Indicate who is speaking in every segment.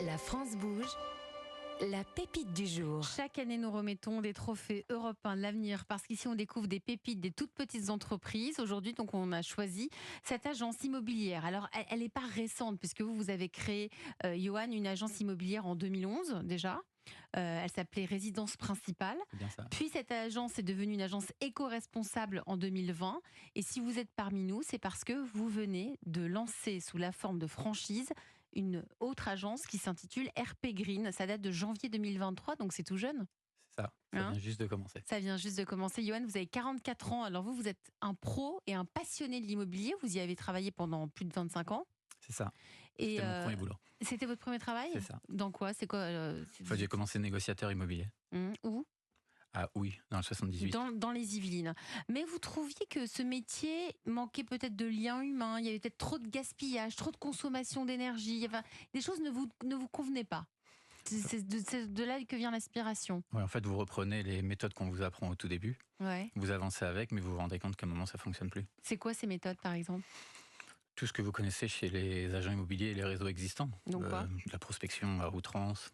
Speaker 1: La France bouge, la pépite du jour.
Speaker 2: Chaque année, nous remettons des trophées européens de l'avenir parce qu'ici, on découvre des pépites des toutes petites entreprises. Aujourd'hui, donc, on a choisi cette agence immobilière. Alors, elle n'est pas récente puisque vous avez créé, Johan, une agence immobilière en 2011 déjà. Elle s'appelait Résidence Principale.
Speaker 3: C'est bien ça.
Speaker 2: Puis cette agence est devenue une agence éco-responsable en 2020. Et si vous êtes parmi nous, c'est parce que vous venez de lancer sous la forme de franchise une autre agence qui s'intitule RP Green. Ça date de janvier 2023, donc c'est tout jeune.
Speaker 3: C'est ça. Ça
Speaker 2: Hein
Speaker 3: vient juste de commencer.
Speaker 2: Ça vient juste de commencer. Johan, vous avez 44 ans. Alors vous êtes un pro et un passionné de l'immobilier. Vous y avez travaillé pendant plus de 25 ans.
Speaker 3: C'est ça.
Speaker 2: Et
Speaker 3: C'était mon premier boulot.
Speaker 2: c'était votre premier travail?
Speaker 3: C'est ça.
Speaker 2: Dans quoi? C'est quoi
Speaker 3: Enfin, j'ai commencé négociateur immobilier.
Speaker 2: Où?
Speaker 3: Ah oui, dans le 78.
Speaker 2: Dans les Yvelines. Mais vous trouviez que ce métier manquait peut-être de lien humain, il y avait peut-être trop de gaspillage, trop de consommation d'énergie, enfin, des choses ne vous convenaient pas. C'est de là que vient l'aspiration.
Speaker 3: Ouais, en fait, vous reprenez les méthodes qu'on vous apprend au tout début,
Speaker 2: Ouais.
Speaker 3: vous avancez avec, mais vous vous rendez compte qu'à un moment, ça ne fonctionne plus.
Speaker 2: C'est quoi ces méthodes, par exemple?
Speaker 3: Tout ce que vous connaissez chez les agents immobiliers et les réseaux existants.
Speaker 2: Donc quoi?
Speaker 3: De la prospection à outrance,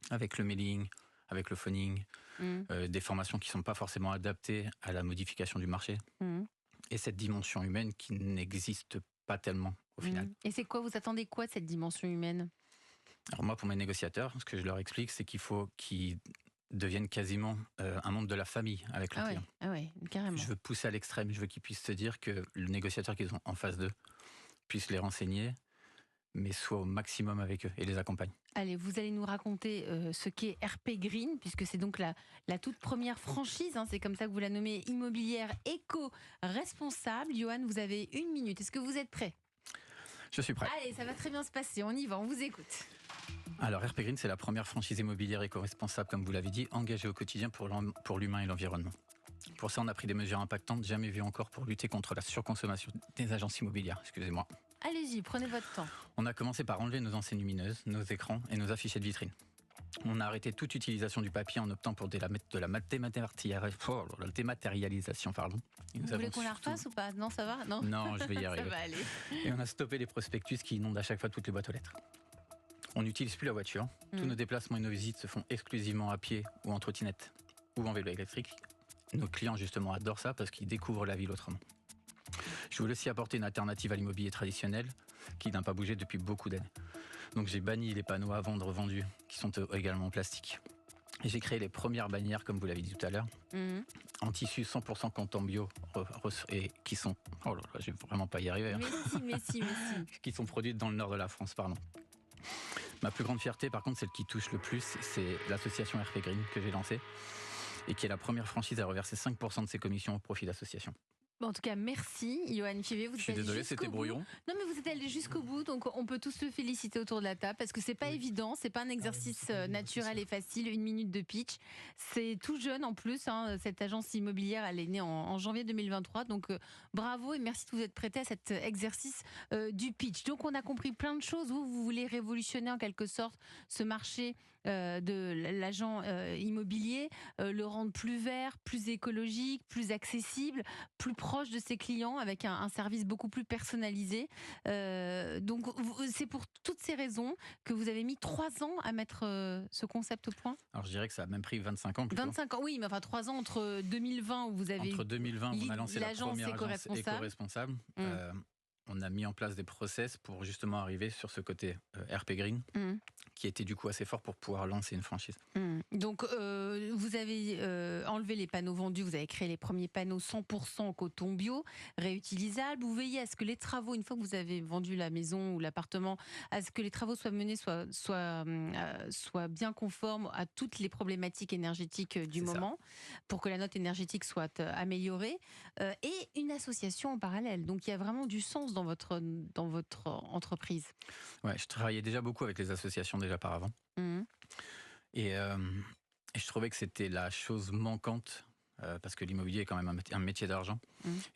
Speaker 3: avec le mailing, avec le phoning, des formations qui ne sont pas forcément adaptées à la modification du marché. Et cette dimension humaine qui n'existe pas tellement au final.
Speaker 2: Et c'est quoi? Vous attendez quoi de cette dimension humaine?
Speaker 3: Alors moi, pour mes négociateurs, ce que je leur explique, c'est qu'il faut qu'ils deviennent quasiment un membre de la famille avec le client.
Speaker 2: Ah ouais, carrément.
Speaker 3: Je veux pousser à l'extrême, je veux qu'ils puissent se dire que le négociateur qu'ils ont en face d'eux puisse les renseigner, mais soit au maximum avec eux et les accompagne.
Speaker 2: Allez, vous allez nous raconter ce qu'est RP Green, puisque c'est donc la toute première franchise, hein, c'est comme ça que vous la nommez, immobilière éco-responsable. Johan, vous avez 1 minute. Est-ce que vous êtes prêt?
Speaker 3: Je suis prêt.
Speaker 2: Allez, ça va très bien se passer. On y va, on vous écoute.
Speaker 3: Alors RP Green, c'est la première franchise immobilière éco-responsable, comme vous l'avez dit, engagée au quotidien pour l'humain et l'environnement. Pour ça, on a pris des mesures impactantes, jamais vues encore, pour lutter contre la surconsommation des agences immobilières. Excusez-moi.
Speaker 2: Allez-y, prenez votre temps.
Speaker 3: On a commencé par enlever nos enseignes lumineuses, nos écrans et nos affichettes de vitrine. On a arrêté toute utilisation du papier en optant pour de la dématérialisation.
Speaker 2: Vous voulez qu'on la refasse ou pas? Non, ça va? Non,
Speaker 3: Non, je vais y
Speaker 2: ça
Speaker 3: arriver.
Speaker 2: va aller.
Speaker 3: Et on a stoppé les prospectus qui inondent à chaque fois toutes les boîtes aux lettres. On n'utilise plus la voiture. Tous nos déplacements et nos visites se font exclusivement à pied ou en trottinette ou en vélo électrique. Nos clients, justement, adorent ça parce qu'ils découvrent la ville autrement. Je voulais aussi apporter une alternative à l'immobilier traditionnel qui n'a pas bougé depuis beaucoup d'années. Donc j'ai banni les panneaux à vendre vendus qui sont également en plastique. Et j'ai créé les premières bannières, comme vous l'avez dit tout à l'heure, en tissu 100% coton bio et qui sont... Oh là là, je vais vraiment pas y arriver. Hein.
Speaker 2: Mais si.
Speaker 3: Qui sont produites dans le nord de la France, pardon. Ma plus grande fierté, par contre, celle qui touche le plus, c'est l'association RP Green que j'ai lancée et qui est la première franchise à reverser 5% de ses commissions au profit d'associations.
Speaker 2: Bon, en tout cas, merci, Johan Fivet. Vous
Speaker 3: Je suis
Speaker 2: êtes allé
Speaker 3: désolé,
Speaker 2: jusqu'au
Speaker 3: c'était
Speaker 2: bout.
Speaker 3: brouillon.
Speaker 2: Non, mais vous êtes allé jusqu'au bout, donc on peut tous se féliciter autour de la table parce que c'est pas évident, c'est pas un exercice naturel et facile. 1 minute de pitch, c'est tout jeune en plus. Hein, cette agence immobilière, elle est née en janvier 2023, donc bravo et merci de vous être prêté à cet exercice du pitch. Donc on a compris plein de choses. Vous voulez révolutionner en quelque sorte ce marché de l'agent immobilier, le rendre plus vert, plus écologique, plus accessible, plus proche de ses clients avec un service beaucoup plus personnalisé. Donc c'est pour toutes ces raisons que vous avez mis 3 ans à mettre ce concept au point.
Speaker 3: Alors je dirais que ça a même pris 25 ans plutôt.
Speaker 2: 25 ans, oui, mais enfin 3 ans entre 2020 où vous avez...
Speaker 3: Entre 2020, on a lancé la
Speaker 2: l'agence
Speaker 3: première agence éco-responsable. On a mis en place des process pour justement arriver sur ce côté RP Green, qui était du coup assez fort pour pouvoir lancer une franchise.
Speaker 2: Donc vous avez enlevé les panneaux vendus, vous avez créé les premiers panneaux 100% en coton bio, réutilisables. Vous veillez à ce que les travaux, une fois que vous avez vendu la maison ou l'appartement, à ce que les travaux soient menés, soient bien conformes à toutes les problématiques énergétiques du moment, pour que la note énergétique soit améliorée. Et une association en parallèle. Donc il y a vraiment du sens dans votre entreprise.
Speaker 3: Ouais, je travaillais déjà beaucoup avec les associations déjà par avant. Et je trouvais que c'était la chose manquante, parce que l'immobilier est quand même un métier d'argent.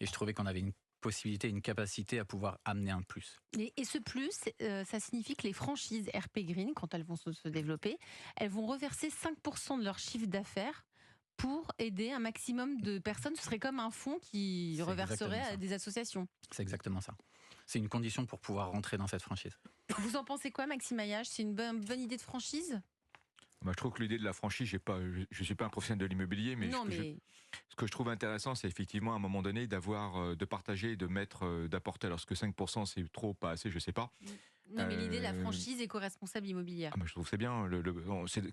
Speaker 3: Et je trouvais qu'on avait une possibilité, une capacité à pouvoir amener un plus.
Speaker 2: Et ce plus, ça signifie que les franchises RP Green, quand elles vont se développer, elles vont reverser 5% de leur chiffre d'affaires pour aider un maximum de personnes. Ce serait comme un fonds qui reverserait à des associations.
Speaker 3: C'est exactement ça. c'est une condition pour pouvoir rentrer dans cette franchise.
Speaker 2: Vous en pensez quoi, Maxime Maillage? C'est une bonne idée de franchise?
Speaker 4: Moi, je trouve que l'idée de la franchise, je ne suis pas un professionnel de l'immobilier, mais,
Speaker 2: Non,
Speaker 4: ce que je trouve intéressant, c'est effectivement à un moment donné de partager, d'apporter. Alors, ce que 5%, c'est trop, pas assez, je ne sais pas.
Speaker 2: Non, mais l'idée de la franchise éco-responsable immobilière.
Speaker 4: Ah, je trouve que c'est bien.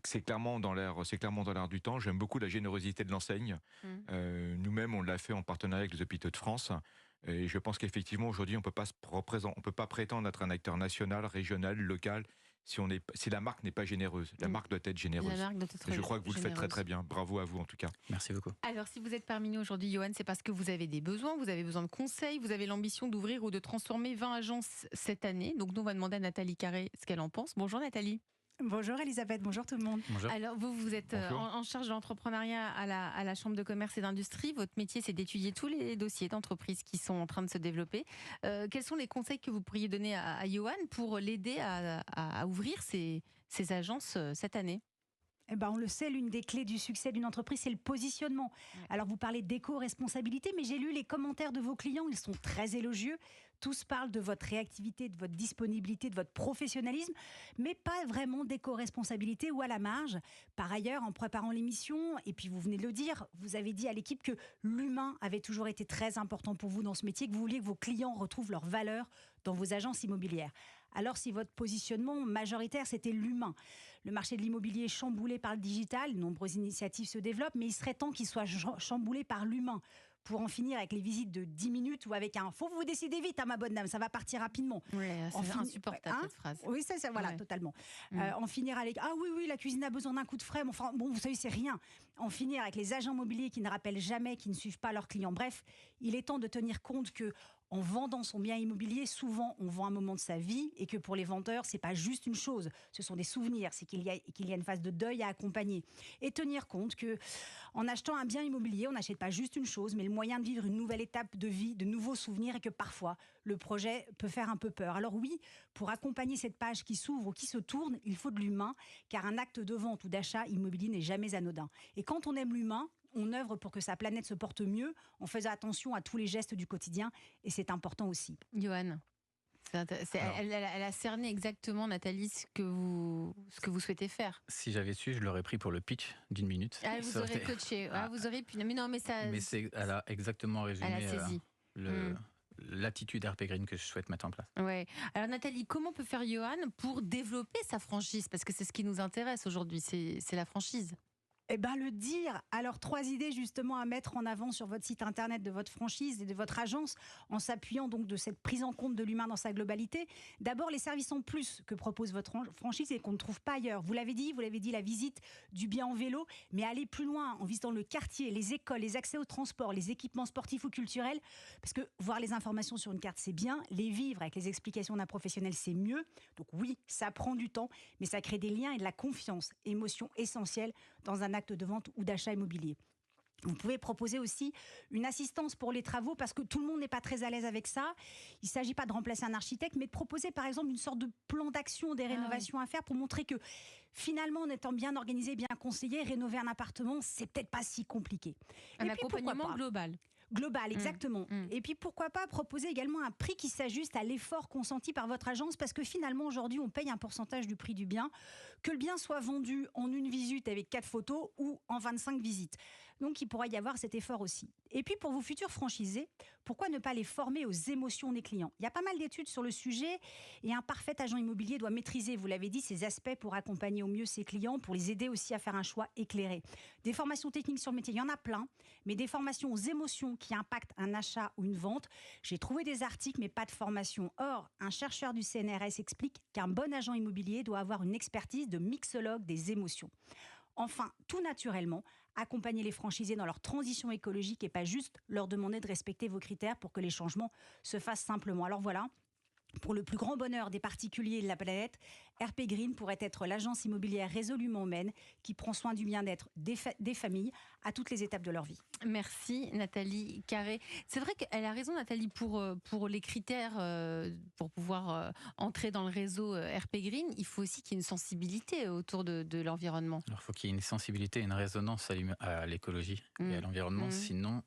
Speaker 4: C'est clairement dans l'air du temps. J'aime beaucoup la générosité de l'enseigne. Nous-mêmes, on l'a fait en partenariat avec les hôpitaux de France. Et je pense qu'effectivement, aujourd'hui, on peut pas prétendre être un acteur national, régional, local, si la marque n'est pas généreuse. La marque doit être généreuse. Et je crois que vous le faites très très bien. Bravo à vous en tout cas.
Speaker 3: Merci beaucoup.
Speaker 2: Alors si vous êtes parmi nous aujourd'hui, Johan, c'est parce que vous avez des besoins, vous avez besoin de conseils, vous avez l'ambition d'ouvrir ou de transformer 20 agences cette année. Donc nous, on va demander à Nathalie Carré ce qu'elle en pense. Bonjour Nathalie.
Speaker 5: Bonjour Elisabeth, bonjour tout le monde.
Speaker 3: Bonjour.
Speaker 2: Alors vous êtes en charge de l'entrepreneuriat à la Chambre de commerce et d'industrie. Votre métier, c'est d'étudier tous les dossiers d'entreprises qui sont en train de se développer. Quels sont les conseils que vous pourriez donner à Johan pour l'aider à ouvrir ces agences cette année?
Speaker 5: Eh ben, on le sait, l'une des clés du succès d'une entreprise, c'est le positionnement. Ouais. Alors, vous parlez d'éco-responsabilité, mais j'ai lu les commentaires de vos clients, ils sont très élogieux. Tous parlent de votre réactivité, de votre disponibilité, de votre professionnalisme, mais pas vraiment d'éco-responsabilité ou à la marge. Par ailleurs, en préparant l'émission, et puis vous venez de le dire, vous avez dit à l'équipe que l'humain avait toujours été très important pour vous dans ce métier, que vous vouliez que vos clients retrouvent leur valeur dans vos agences immobilières. Alors si votre positionnement majoritaire, c'était l'humain, le marché de l'immobilier est chamboulé par le digital, de nombreuses initiatives se développent, mais il serait temps qu'il soit chamboulé par l'humain pour en finir avec les visites de 10 minutes ou avec un « faut vous décider vite, ma bonne dame, ça va partir rapidement ».
Speaker 2: Oui, c'est insupportable cette phrase.
Speaker 5: Oui, voilà, totalement. En finir avec « ah oui, la cuisine a besoin d'un coup de frais », mais enfin, bon, vous savez, c'est rien. En finir avec les agents immobiliers qui ne rappellent jamais, qui ne suivent pas leurs clients. Bref, il est temps de tenir compte que en vendant son bien immobilier, souvent on vend un moment de sa vie et que pour les vendeurs, c'est pas juste une chose, ce sont des souvenirs, c'est qu'il y a une phase de deuil à accompagner. Et tenir compte que en achetant un bien immobilier, on n'achète pas juste une chose, mais le moyen de vivre une nouvelle étape de vie, de nouveaux souvenirs et que parfois le projet peut faire un peu peur. Alors oui, pour accompagner cette page qui s'ouvre ou qui se tourne, il faut de l'humain, car un acte de vente ou d'achat immobilier n'est jamais anodin. Et quand on aime l'humain, on œuvre pour que sa planète se porte mieux en faisant attention à tous les gestes du quotidien et c'est important aussi.
Speaker 2: Johan, elle a cerné exactement, Nathalie, ce que vous souhaitez faire.
Speaker 3: Si j'avais su, je l'aurais pris pour le pitch d'une minute.
Speaker 2: Ah, vous aurez coaché. Vous aurez pu. Mais non, mais ça.
Speaker 3: Mais elle a exactement résumé
Speaker 2: elle a saisi.
Speaker 3: l'attitude RP Green que je souhaite mettre en place.
Speaker 2: Ouais. Alors Nathalie, comment peut faire Johan pour développer sa franchise? Parce que c'est ce qui nous intéresse aujourd'hui, c'est la franchise.
Speaker 5: Eh bien, le dire. Alors, 3 idées justement à mettre en avant sur votre site internet de votre franchise et de votre agence en s'appuyant donc de cette prise en compte de l'humain dans sa globalité. D'abord, les services en plus que propose votre franchise et qu'on ne trouve pas ailleurs. Vous l'avez dit, la visite du bien en vélo, mais aller plus loin en visitant le quartier, les écoles, les accès aux transports, les équipements sportifs ou culturels. Parce que voir les informations sur une carte, c'est bien. Les vivre avec les explications d'un professionnel, c'est mieux. Donc oui, ça prend du temps, mais ça crée des liens et de la confiance, émotion essentielle dans un acte de vente ou d'achat immobilier. Vous pouvez proposer aussi une assistance pour les travaux parce que tout le monde n'est pas très à l'aise avec ça. Il ne s'agit pas de remplacer un architecte, mais de proposer par exemple une sorte de plan d'action des rénovations à faire pour montrer que finalement, en étant bien organisé, bien conseillé, rénover un appartement, c'est peut-être pas si compliqué.
Speaker 2: Un accompagnement global.
Speaker 5: Global, exactement. Et puis, pourquoi pas proposer également un prix qui s'ajuste à l'effort consenti par votre agence parce que finalement, aujourd'hui, on paye un pourcentage du prix du bien, que le bien soit vendu en une visite avec 4 photos ou en 25 visites. Donc, il pourra y avoir cet effort aussi. Et puis, pour vos futurs franchisés, pourquoi ne pas les former aux émotions des clients? Il y a pas mal d'études sur le sujet et un parfait agent immobilier doit maîtriser, vous l'avez dit, ces aspects pour accompagner au mieux ses clients, pour les aider aussi à faire un choix éclairé. Des formations techniques sur le métier, il y en a plein, mais des formations aux émotions qui impactent un achat ou une vente. J'ai trouvé des articles, mais pas de formation. Or, un chercheur du CNRS explique qu'un bon agent immobilier doit avoir une expertise de mixologue des émotions. Enfin, tout naturellement, accompagner les franchisés dans leur transition écologique et pas juste leur demander de respecter vos critères pour que les changements se fassent simplement. Alors voilà, pour le plus grand bonheur des particuliers et de la planète, RP Green pourrait être l'agence immobilière résolument humaine qui prend soin du bien-être des familles à toutes les étapes de leur vie.
Speaker 2: Merci Nathalie Carré. C'est vrai qu'elle a raison Nathalie pour les critères pour pouvoir entrer dans le réseau RP Green, il faut aussi qu'il y ait une sensibilité autour de l'environnement.
Speaker 3: Alors il faut qu'il y ait une sensibilité et une résonance à l'écologie et à l'environnement, sinon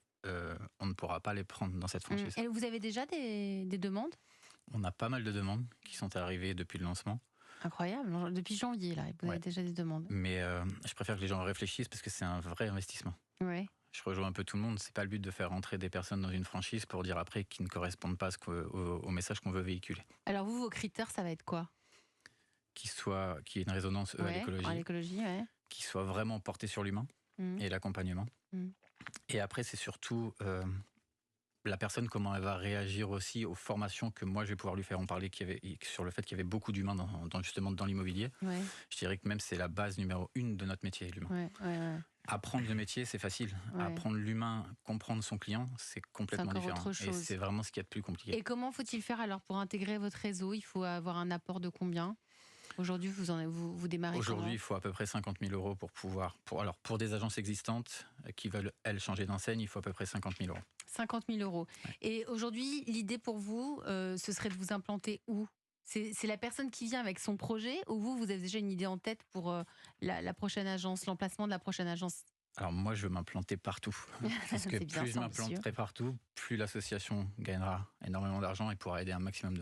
Speaker 3: on ne pourra pas les prendre dans cette franchise.
Speaker 2: Et vous avez déjà des demandes ?
Speaker 3: On a pas mal de demandes qui sont arrivées depuis le lancement.
Speaker 2: Incroyable, depuis janvier, là, vous avez déjà des demandes.
Speaker 3: Mais je préfère que les gens réfléchissent parce que c'est un vrai investissement.
Speaker 2: Ouais.
Speaker 3: Je rejoins un peu tout le monde. C'est pas le but de faire rentrer des personnes dans une franchise pour dire après qu'ils ne correspondent pas au message qu'on veut véhiculer.
Speaker 2: Alors vous, vos critères, ça va être quoi?
Speaker 3: Qu'il y ait une résonance à l'écologie, qui soit vraiment porté sur l'humain et l'accompagnement. Et après, c'est surtout la personne, comment elle va réagir aussi aux formations que moi je vais pouvoir lui faire. On parlait sur le fait qu'il y avait beaucoup d'humains justement dans l'immobilier. Ouais. Je dirais que même c'est la base numéro 1 de notre métier, l'humain. Ouais. Apprendre le métier, c'est facile. Apprendre l'humain, comprendre son client, c'est complètement différent. Et c'est vraiment ce qu'il y a de plus compliqué.
Speaker 2: Et comment faut-il faire alors pour intégrer votre réseau? Il faut avoir un apport de combien? Aujourd'hui, vous démarrez.
Speaker 3: Aujourd'hui, il faut à peu près 50 000 euros pour des agences existantes qui veulent, elles, changer d'enseigne, il faut à peu près 50 000 euros.
Speaker 2: 50 000 euros. Ouais. Et aujourd'hui, l'idée pour vous, ce serait de vous implanter où? C'est la personne qui vient avec son projet, ou vous avez déjà une idée en tête pour la prochaine agence, l'emplacement de la prochaine agence?
Speaker 3: Alors moi, je veux m'implanter partout. Parce que plus je m'implanterai partout, plus l'association gagnera énormément d'argent et pourra aider un maximum de monde.